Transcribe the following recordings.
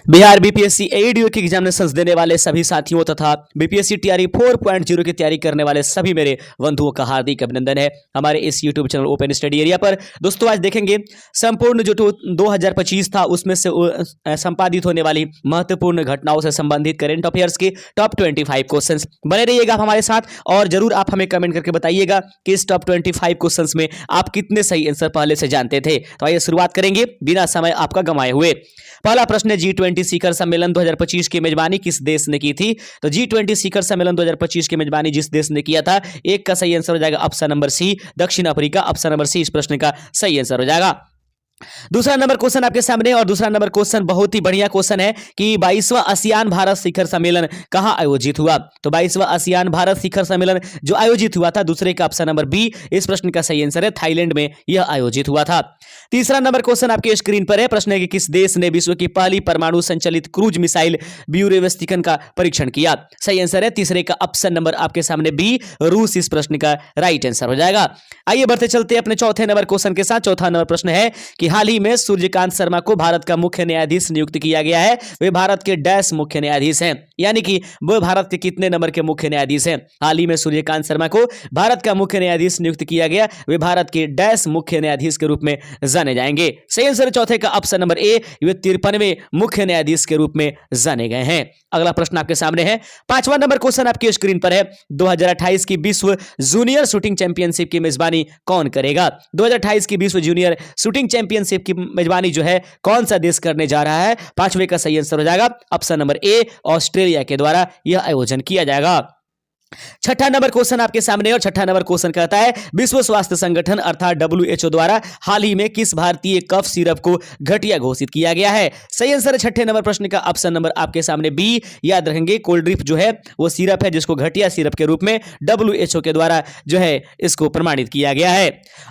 Bihar BPSC ADO की examinations देने वाले सभी साथियों तथा बीपीएससी टीआरई 4.0 की तैयारी करने वाले सभी मेरे बंधुओं का हार्दिक अभिनंदन है हमारे इस YouTube channel open study area पर। दोस्तों आज देखेंगे संपूर्ण जो 2025 था उसमें से संपादित होने वाली महत्वपूर्ण घटनाओं से संबंधित करेंट अफेयर्स के टॉप 25 क्वेश्चन। बने रहिएगा आप हमारे साथ और जरूर आप हमें कमेंट करके बताइएगा कि इस टॉप 25 क्वेश्चन में आप कितने सही आंसर पहले से जानते थे। तो आइए शुरुआत करेंगे बिना समय आपका गंवाए हुए। पहला प्रश्न है G20 शिखर सम्मेलन 2025 की मेजबानी किस देश ने की थी? तो G20 शिखर सम्मेलन 2025 की मेजबानी जिस देश ने किया था, एक का सही आंसर हो जाएगा ऑप्शन नंबर सी दक्षिण अफ्रीका। ऑप्शन नंबर सी इस प्रश्न का सही आंसर हो जाएगा। दूसरा नंबर क्वेश्चन आपके सामने और दूसरा नंबर क्वेश्चन बहुत ही बढ़िया क्वेश्चन है कि 22वां आसियान भारत शिखर सम्मेलन कहां आयोजित हुआ? तो 22वां आसियान भारत शिखर सम्मेलन जो आयोजित हुआ था, दूसरे का ऑप्शन नंबर बी इस प्रश्न का सही आंसर है, थाईलैंड में यह आयोजित हुआ था। तीसरा नंबर क्वेश्चन आपके स्क्रीन पर है। प्रश्न है कि किस देश ने विश्व की पहली परमाणु संचालित क्रूज मिसाइल ब्यूरेवस्तिकन का परीक्षण किया? सही आंसर है तीसरे का ऑप्शन नंबर आपके सामने बी रूस इस प्रश्न का राइट आंसर हो जाएगा। आइए बढ़ते चलते अपने चौथे नंबर क्वेश्चन के साथ। चौथा नंबर प्रश्न है कि हाल ही में सूर्यकांत शर्मा को भारत का मुख्य न्यायाधीश नियुक्त किया गया है। वे भारत के डैश मुख्य न्यायाधीश हैं, यानी कि वो भारत के कितने नंबर के मुख्य न्यायाधीश हैं? हाल ही में सूर्यकांत शर्मा को भारत का मुख्य न्यायाधीश नियुक्त किया गया। वे भारत के डैश मुख्य न्यायाधीश के रूप में जाने जाएंगे। सही आंसर चौथे का ऑप्शन नंबर ए, वे 53वें मुख्य न्यायाधीश के रूप में जाने गए हैं। अगला प्रश्न आपके सामने है। पांचवा नंबर क्वेश्चन आपकी स्क्रीन पर है। 2028 की विश्व जूनियर शूटिंग चैंपियनशिप की मेजबानी कौन करेगा? 2028 की विश्व जूनियर शूटिंग चैंपियनशिप की मेजबानी जो है कौन सा देश करने जा रहा है? पांचवे का सही आंसर हो जाएगा ऑप्शन नंबर ए, ऑस्ट्रेलिया के द्वारा यह आयोजन किया जाएगा। छठा नंबर क्वेश्चन आपके सामने और छठा नंबर क्वेश्चन कहता है विश्व स्वास्थ्य संगठन अर्थात WHO द्वारा हाल ही में किस भारतीय कफ सिरप को घटिया घोषित किया गया है? सही आंसर है छठे नंबर प्रश्न का ऑप्शन नंबर आपके सामने बी। याद रखेंगे कोल्ड ड्रिप जो है वो सिरप है जिसको घटिया सिरप के रूप में WHO के द्वारा जो है इसको प्रमाणित किया गया है।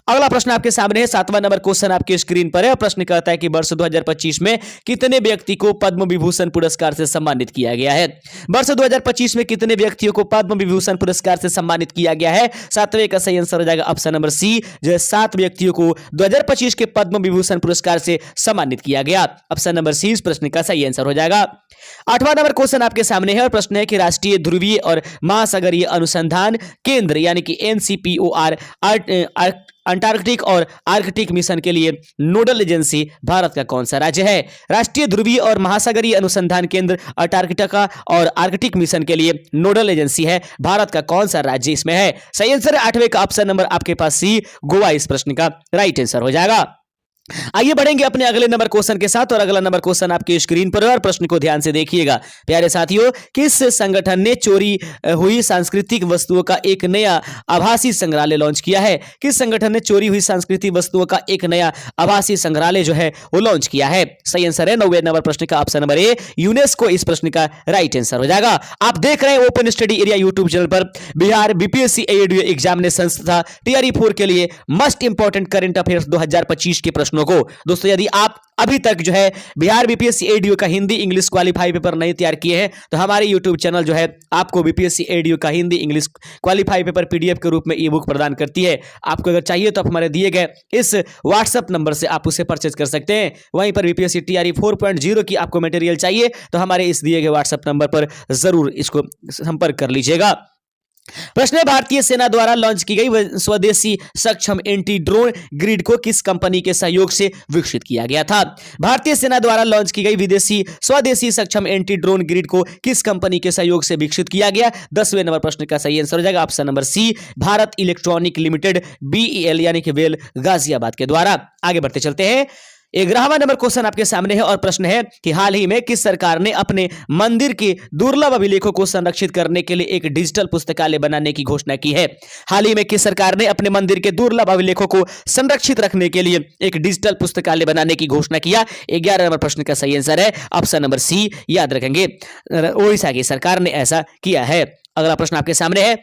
अगला प्रश्न आपके सामने है। सातवां नंबर क्वेश्चन आपके स्क्रीन पर है। प्रश्न कहता है कि वर्ष 2025 में कितने व्यक्ति को पद्म विभूषण पुरस्कार से सम्मानित किया गया है? वर्ष 2025 में कितने व्यक्तियों को पद्म विभूषण पुरस्कार से सम्मानित किया गया है? सातवें का सही आंसर हो जाएगा ऑप्शन नंबर सी, जो है 7 व्यक्तियों को 2025 के पद्म विभूषण पुरस्कार से सम्मानित किया गया। ऑप्शन नंबर सी इस प्रश्न का सही आंसर हो जाएगा। आठवां नंबर क्वेश्चन आपके सामने है और प्रश्न है कि राष्ट्रीय ध्रुवीय और महासागरीय अनुसंधान केंद्र यानी कि NCPOR अंटार्कटिक और आर्कटिक मिशन के लिए नोडल एजेंसी भारत का कौन सा राज्य है? राष्ट्रीय ध्रुवीय और महासागरीय अनुसंधान केंद्र अंटार्कटिका और आर्कटिक मिशन के लिए नोडल एजेंसी है भारत का कौन सा राज्य इसमें है? सही आंसर है आठवें का ऑप्शन नंबर आपके पास सी, गोवा इस प्रश्न का राइट आंसर हो जाएगा। आइए बढ़ेंगे अपने अगले नंबर क्वेश्चन के साथ और अगला नंबर क्वेश्चन आपके स्क्रीन पर है और प्रश्न को ध्यान से देखिएगा। प्यारे साथियों, किस संगठन ने चोरी हुई सांस्कृतिक वस्तुओं का एक नया आभासी संग्रहालय लॉन्च किया है? किस संगठन ने चोरी हुई सांस्कृतिक वस्तुओं का एक नया आभासी संग्रहालय जो है वो लॉन्च किया है? सही आंसर है 9वें नंबर प्रश्न का ऑप्शन नंबर ए, यूनेस्को इस प्रश्न का राइट आंसर हो जाएगा। आप देख रहे हैं open study area YouTube channel पर बिहार बीपीएससी एडीओ एग्जामिनेशन तथा टीआरई 4 के लिए मोस्ट इंपॉर्टेंट करंट अफेयर्स 2025 के प्रश्नों को। दोस्तों यदि आप अभी तक जो है बिहार बीपीएससी एडीओ का हिंदी इंग्लिश क्वालीफाई पेपर नहीं तैयार किए हैं तो हमारे यूट्यूब चैनल जो है आपको बीपीएससी एडीओ का Hindi English qualify paper PDF के रूप में ई बुक प्रदान करती है। आपको अगर चाहिए तो आप हमारे दिए गए इस व्हाट्सएप नंबर से आप उसे परचेज कर सकते हैं। वहीं पर बीपीएससी टीआरई 4.0 की आपको मटेरियल चाहिए तो हमारे इस दिए गए व्हाट्सएप नंबर पर जरूर इसको संपर्क कर लीजिएगा। प्रश्न है भारतीय सेना द्वारा लॉन्च की गई स्वदेशी सक्षम एंटी ड्रोन ग्रिड को किस कंपनी के सहयोग से विकसित किया गया था? भारतीय सेना द्वारा लॉन्च की गई विदेशी स्वदेशी सक्षम एंटी ड्रोन ग्रिड को किस कंपनी के सहयोग से विकसित किया गया? 10वें नंबर प्रश्न का सही आंसर हो जाएगा option number C, Bharat Electronic Limited BEL यानी कि वेल गाजियाबाद के द्वारा। आगे बढ़ते चलते हैं। 11वां नंबर क्वेश्चन आपके सामने है और प्रश्न है कि हाल ही में किस सरकार ने अपने मंदिर के दुर्लभ अभिलेखों को संरक्षित करने के लिए एक डिजिटल पुस्तकालय बनाने की घोषणा की है? हाल ही में किस सरकार ने अपने मंदिर के दुर्लभ अभिलेखों को संरक्षित रखने के लिए एक डिजिटल पुस्तकालय बनाने की घोषणा किया? 11 नंबर प्रश्न का सही आंसर है ऑप्शन नंबर सी, याद रखेंगे ओडिशा की सरकार ने ऐसा किया है। अगला प्रश्न आपके सामने है।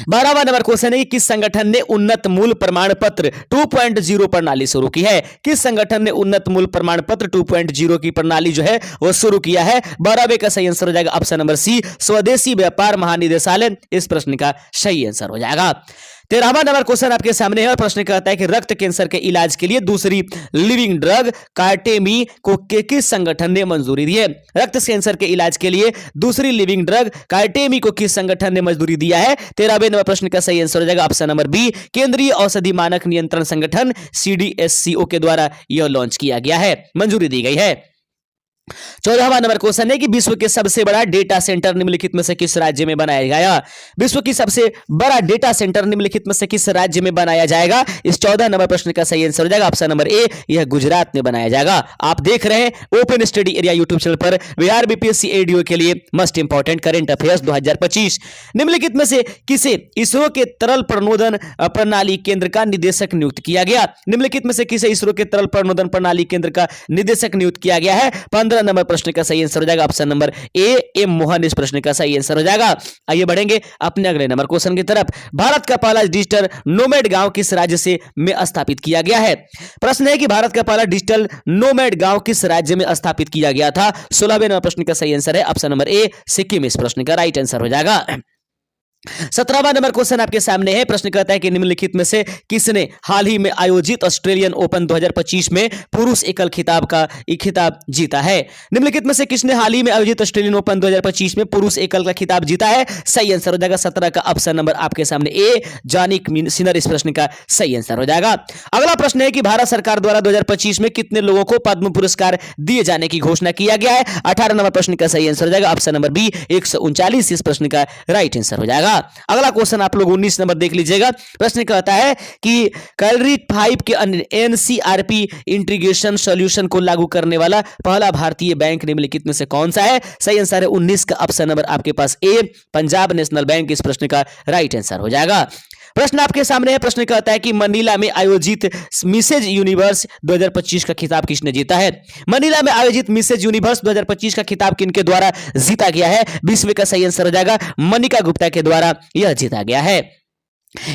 12वां नंबर क्वेश्चन है कि किस संगठन ने उन्नत मूल प्रमाण पत्र 2.0 प्रणाली शुरू की है? किस संगठन ने उन्नत मूल प्रमाण पत्र 2.0 की प्रणाली जो है वो शुरू किया है? 12वें का सही आंसर हो जाएगा ऑप्शन नंबर सी, स्वदेशी व्यापार महानिदेशालय इस प्रश्न का सही आंसर हो जाएगा। 13वां नंबर क्वेश्चन आपके सामने है और प्रश्न कहता है कि रक्त कैंसर के इलाज के लिए दूसरी लिविंग ड्रग कार्टेमी को किस संगठन ने मंजूरी दी है? रक्त कैंसर के इलाज के लिए दूसरी लिविंग ड्रग कार्टेमी को किस संगठन ने मंजूरी दिया है? 13वें नंबर प्रश्न का सही आंसर हो जाएगा ऑप्शन नंबर बी, केंद्रीय औषधि मानक नियंत्रण संगठन CDSCO के द्वारा यह लॉन्च किया गया है, मंजूरी दी गई है। 14वां नंबर क्वेश्चन है कि विश्व के सबसे बड़ा डेटा सेंटर निम्नलिखित में से किस राज्य में बनाया गया? विश्व की सबसे बड़ा डेटा सेंटर निम्नलिखित में से किस राज्य में बनाया जाएगा? इस 14 नंबर प्रश्न का सही आंसर हो जाएगा ऑप्शन नंबर ए, यह गुजरात में बनाया जाएगा। आप देख रहे हैं open study area YouTube channel पर बिहार बीपीएससी एडीओ के लिए मोस्ट इंपॉर्टेंट करंट अफेयर्स 2025। निम्नलिखित में से किसे इसरो के तरल प्रणोदन प्रणाली केंद्र का निदेशक नियुक्त किया गया? निम्नलिखित में से किसे इसरो के तरल प्रणोदन प्रणाली केंद्र का निदेशक नियुक्त किया गया है? 15 नंबर प्रश्न का सही आंसर हो जाएगा option number A, M Mohan इस प्रश्न का सही आंसर हो जाएगा। आइए बढ़ेंगे अपने अगले नंबर क्वेश्चन की तरफ। भारत का पहला डिजिटल नोमैड गांव किस राज्य से में स्थापित किया गया है? प्रश्न है कि भारत का पहला डिजिटल नोमैड गांव किस राज्य में स्थापित किया गया था? 16वें नंबर प्रश्न का सही आंसर है ऑप्शन नंबर ए, सिक्किम इस प्रश्न का राइट आंसर हो जाएगा। 17वां नंबर क्वेश्चन आपके सामने है। प्रश्न कहता है कि निम्नलिखित में से किसने हाल ही में आयोजित ऑस्ट्रेलियन ओपन 2025 में पुरुष एकल खिताब जीता है? निम्नलिखित में से किसने हाल ही में आयोजित ऑस्ट्रेलियन ओपन 2025 में पुरुष एकल का खिताब जीता है? सही आंसर हो जाएगा 17 का ऑप्शन नंबर आपके सामने ए, जानिक सिनर इस प्रश्न का सही आंसर हो जाएगा। अगला प्रश्न है कि भारत सरकार द्वारा 2025 में कितने लोगों को पद्म पुरस्कार दिए जाने की घोषणा किया गया है? 18 नंबर प्रश्न का सही आंसर हो जाएगा ऑप्शन नंबर बी, 139 इस प्रश्न का राइट आंसर हो जाएगा। अगला क्वेश्चन आप लोग 19 नंबर देख लीजिएगा। प्रश्न कहता है कि कैलोरी 5 के NCRP इंटीग्रेशन सॉल्यूशन को लागू करने वाला पहला भारतीय बैंक निम्नलिखित में से कौन सा है? सही आंसर है 19 का ऑप्शन नंबर आपके पास ए, पंजाब नेशनल बैंक इस प्रश्न का राइट आंसर हो जाएगा। प्रश्न आपके सामने है। प्रश्न कहता है कि मनीला में आयोजित मिसेज यूनिवर्स 2025 का खिताब किसने जीता है? मनीला में आयोजित मिसेज यूनिवर्स 2025 का खिताब किनके द्वारा जीता गया है? 20वें का सही आंसर हो जाएगा मनिका गुप्ता के द्वारा यह जीता गया है।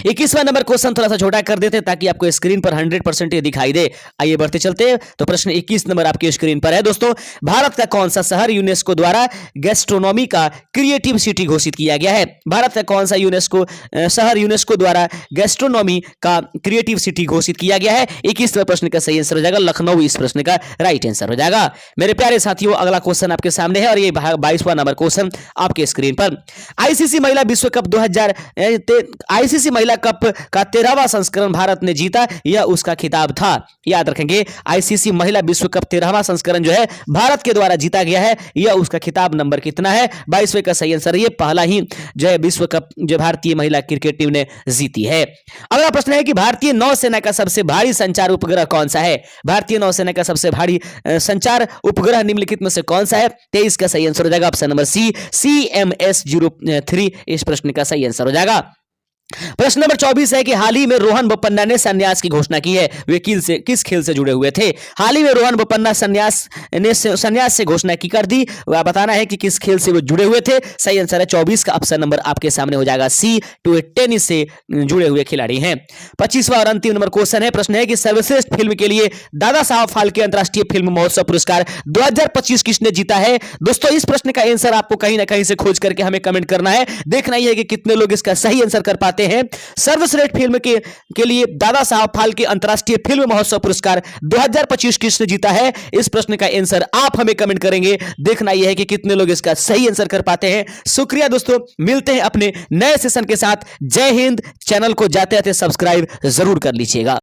21वां नंबर क्वेश्चन थोड़ा सा छोटा कर देते हैं ताकि आपको स्क्रीन पर 100% ये दिखाई दे। आइए बढ़ते चलते हैं। तो प्रश्न 21 नंबर आपकी स्क्रीन पर है दोस्तों। भारत का कौन सा शहर यूनेस्को द्वारा गैस्ट्रोनॉमी का क्रिएटिव सिटी घोषित किया गया है? भारत का कौन सा शहर यूनेस्को द्वारा गैस्ट्रोनॉमी का क्रिएटिव सिटी घोषित किया गया है? 21 नंबर प्रश्न का सही आंसर हो जाएगा लखनऊ इस प्रश्न का राइट आंसर हो जाएगा। मेरे प्यारे साथियों अगला क्वेश्चन आपके सामने है और ये 22वां नंबर क्वेश्चन आपके स्क्रीन पर। आईसीसी महिला विश्व कप आईसीसी महिला कप का 13वां संस्करण भारत ने जीता, यह उसका खिताब था। याद रखेंगे आईसीसी महिला विश्व कप 13वां संस्करण जो है भारत के द्वारा जीता गया है, यह उसका खिताब नंबर कितना है? 22वें का सही आंसर ये पहला ही जो है विश्व कप जो भारतीय महिला क्रिकेट टीम ने जीती है। अगला प्रश्न है कि भारतीय नौसेना का सबसे भारी संचार उपग्रह कौन सा है? भारतीय नौसेना का सबसे भारी संचार उपग्रह निम्नलिखित में से कौन सा है? 23 का सही आंसर हो जाएगा ऑप्शन नंबर सी, CMS-03 इस प्रश्न का सही आंसर हो जाएगा। प्रश्न नंबर 24 है कि हाल ही में रोहन बोपन्ना ने संन्यास की घोषणा की है, वे किस खेल से जुड़े हुए थे? हाल ही में रोहन बोपन्ना संन्यास से घोषणा की कर दी, वह बताना है कि किस खेल से वो जुड़े हुए थे। सही आंसर है 24 का ऑप्शन नंबर आपके सामने हो जाएगा सी, टेनिस से जुड़े हुए खिलाड़ी हैं। 25वां और अंतिम नंबर क्वेश्चन है। प्रश्न है कि सर्वश्रेष्ठ फिल्म के लिए दादा साहब फाल्के अंतरराष्ट्रीय फिल्म महोत्सव पुरस्कार 2025 किसने जीता है? दोस्तों इस प्रश्न का आंसर आपको कहीं ना कहीं से खोज करके हमें कमेंट करना है। देखना ही है कि कितने लोग इसका सही आंसर कर पाते हैं। सर्वश्रेष्ठ फिल्म के लिए दादा साहब फाल्के अंतरराष्ट्रीय फिल्म महोत्सव पुरस्कार 2025 किसने जीता है? इस प्रश्न का आंसर आप हमें कमेंट करेंगे। देखना यह है कि कितने लोग इसका सही आंसर कर पाते हैं। शुक्रिया दोस्तों, मिलते हैं अपने नए सेशन के साथ। जय हिंद। चैनल को जाते जाते सब्सक्राइब जरूर कर लीजिएगा।